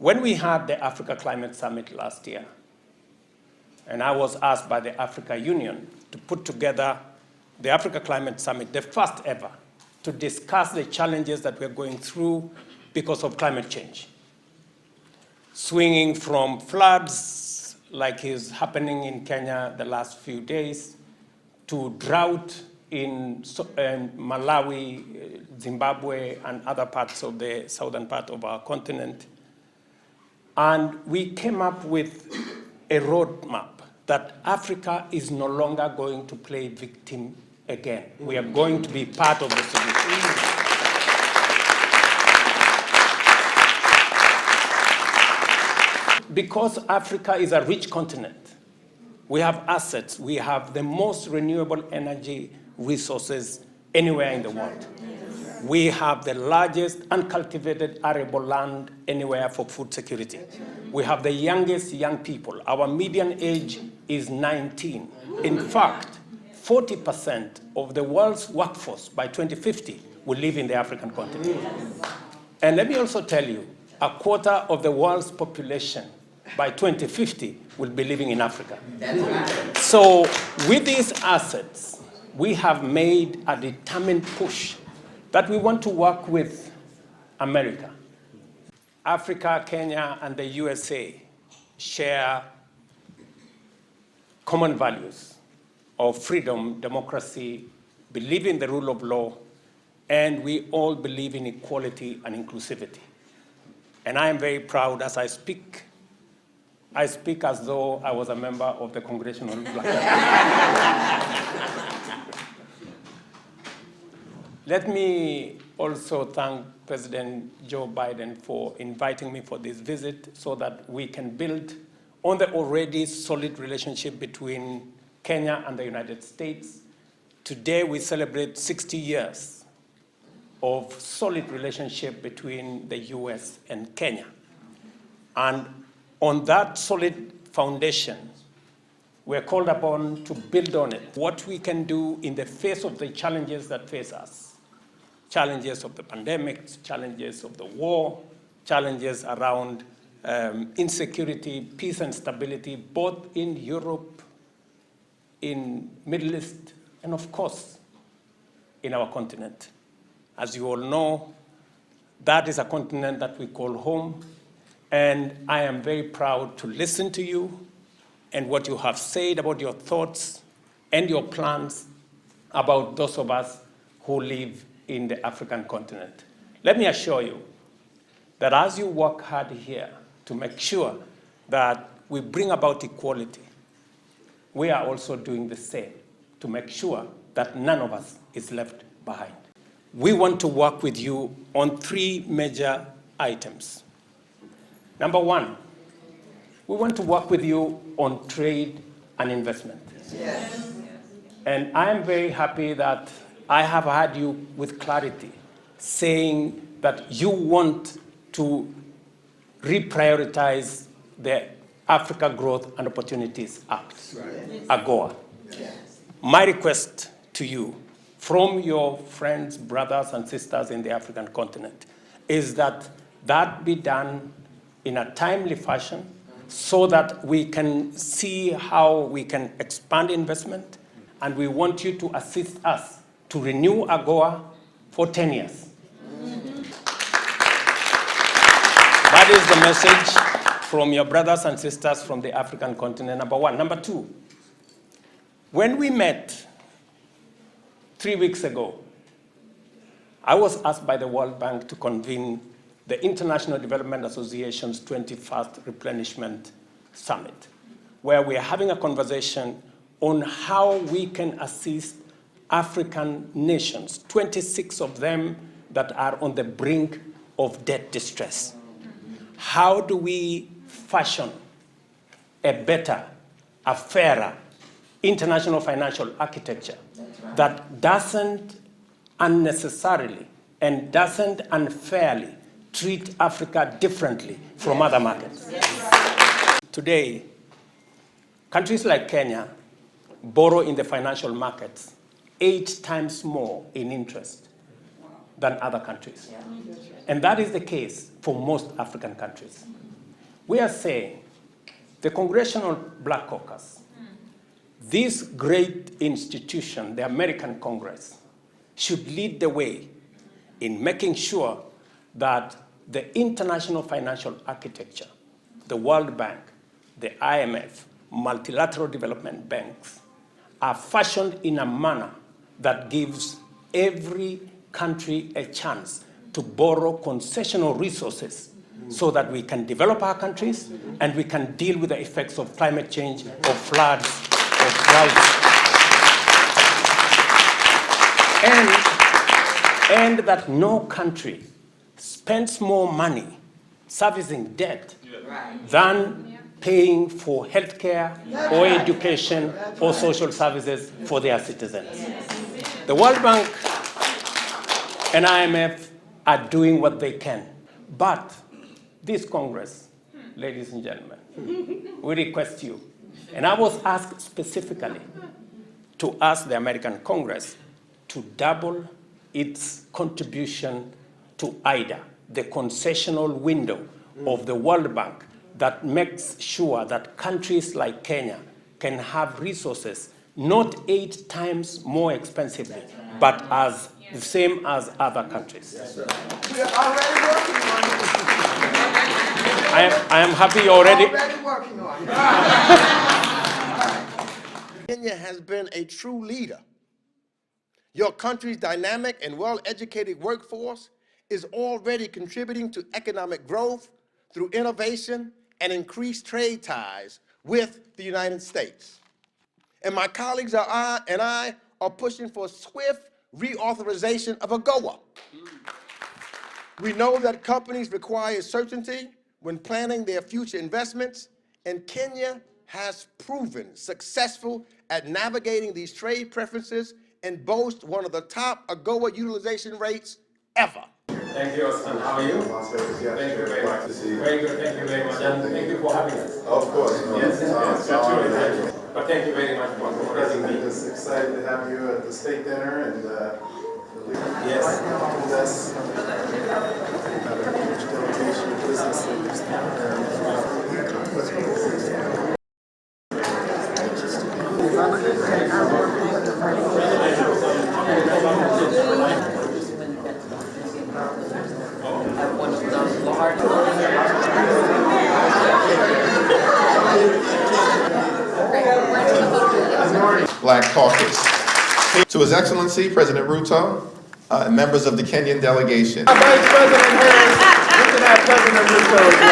When we had the Africa Climate Summit last year, and I was asked by the Africa Union to put together the Africa Climate Summit, the first ever, to discuss the challenges that we're going through because of climate change. Swinging from floods, like is happening in Kenya the last few days, to drought in Malawi, Zimbabwe, and other parts of the southern part of our continent. And we came up with a roadmap that Africa is no longer going to play victim again. We are going to be part of the solution. Because Africa is a rich continent, we have assets, we have the most renewable energy resources anywhere in the world. We have the largest uncultivated arable land anywhere for food security. We have the youngest young people. Our median age is 19. In fact, 40% of the world's workforce by 2050 will live in the African continent. And let me also tell you, a quarter of the world's population by 2050 will be living in Africa. So with these assets, we have made a determined push that we want to work with America. Africa, Kenya, and the USA share common values of freedom, democracy, believe in the rule of law, and we all believe in equality and inclusivity. And I am very proud as I speak as though I was a member of the Congressional Black. Let me also thank President Joe Biden for inviting me for this visit so that we can build on the already solid relationship between Kenya and the United States. Today we celebrate 60 years of solid relationship between the US and Kenya. And on that solid foundation, we're called upon to build on it. What we can do in the face of the challenges that face us. Challenges of the pandemic, challenges of the war, challenges around insecurity, peace and stability, both in Europe, in Middle East, and of course, in our continent. As you all know, that is a continent that we call home, and I am very proud to listen to you and what you have said about your thoughts and your plans about those of us who live in the African continent. Let me assure you that as you work hard here to make sure that we bring about equality, we are also doing the same to make sure that none of us is left behind. We want to work with you on 3 major items. Number 1, we want to work with you on trade and investment. Yes. And I am very happy that I have heard you with clarity saying that you want to reprioritize the Africa Growth and Opportunities Act, AGOA. Yes. My request to you from your friends, brothers, and sisters in the African continent is that that be done in a timely fashion so that we can see how we can expand investment, and we want you to assist us to renew AGOA for 10 years. That is the message from your brothers and sisters from the African continent, number 1. Number 2, when we met 3 weeks ago, I was asked by the World Bank to convene the International Development Association's 21st Replenishment Summit, where we are having a conversation on how we can assist African nations, 26 of them that are on the brink of debt distress. How do we fashion a better, a fairer international financial architecture that doesn't unnecessarily and doesn't unfairly treat Africa differently from other markets? Yes. Today, countries like Kenya borrow in the financial markets 8 times more in interest than other countries. And that is the case for most African countries. we are saying the Congressional Black Caucus, this great institution, the American Congress, should lead the way in making sure that the international financial architecture, the World Bank, the IMF, multilateral development banks, are fashioned in a manner that gives every country a chance to borrow concessional resources so that we can develop our countries and we can deal with the effects of climate change, of floods, of droughts. And that no country spends more money servicing debt than paying for healthcare or education or social services for their citizens. The World Bank and IMF are doing what they can. But this Congress, ladies and gentlemen, we request you, and I was asked specifically to ask the American Congress to double its contribution to IDA, the concessional window of the World Bank that makes sure that countries like Kenya can have resources not 8 times more expensively, but as the same as other countries. Yes, sir. We are already working on it. I am happy you're already Working on it. Kenya has been a true leader. Your country's dynamic and well-educated workforce is already contributing to economic growth through innovation and increased trade ties with the United States. And my colleagues and I are pushing for swift reauthorization of AGOA. We know that companies require certainty when planning their future investments, and Kenya has proven successful at navigating these trade preferences and boasts one of the top AGOA utilization rates ever. Thank you, Osman. How are you? Thank you very much. Very good. Thank you very much. And thank you for having us. Of course. No, yes. But thank you very much for having me. I'm just excited to have you at the state dinner and yes. That's another huge delegation of business leaders Black Caucus. To His Excellency President Ruto and members of the Kenyan delegation. Vice President Harris, looking at President Ruto as well.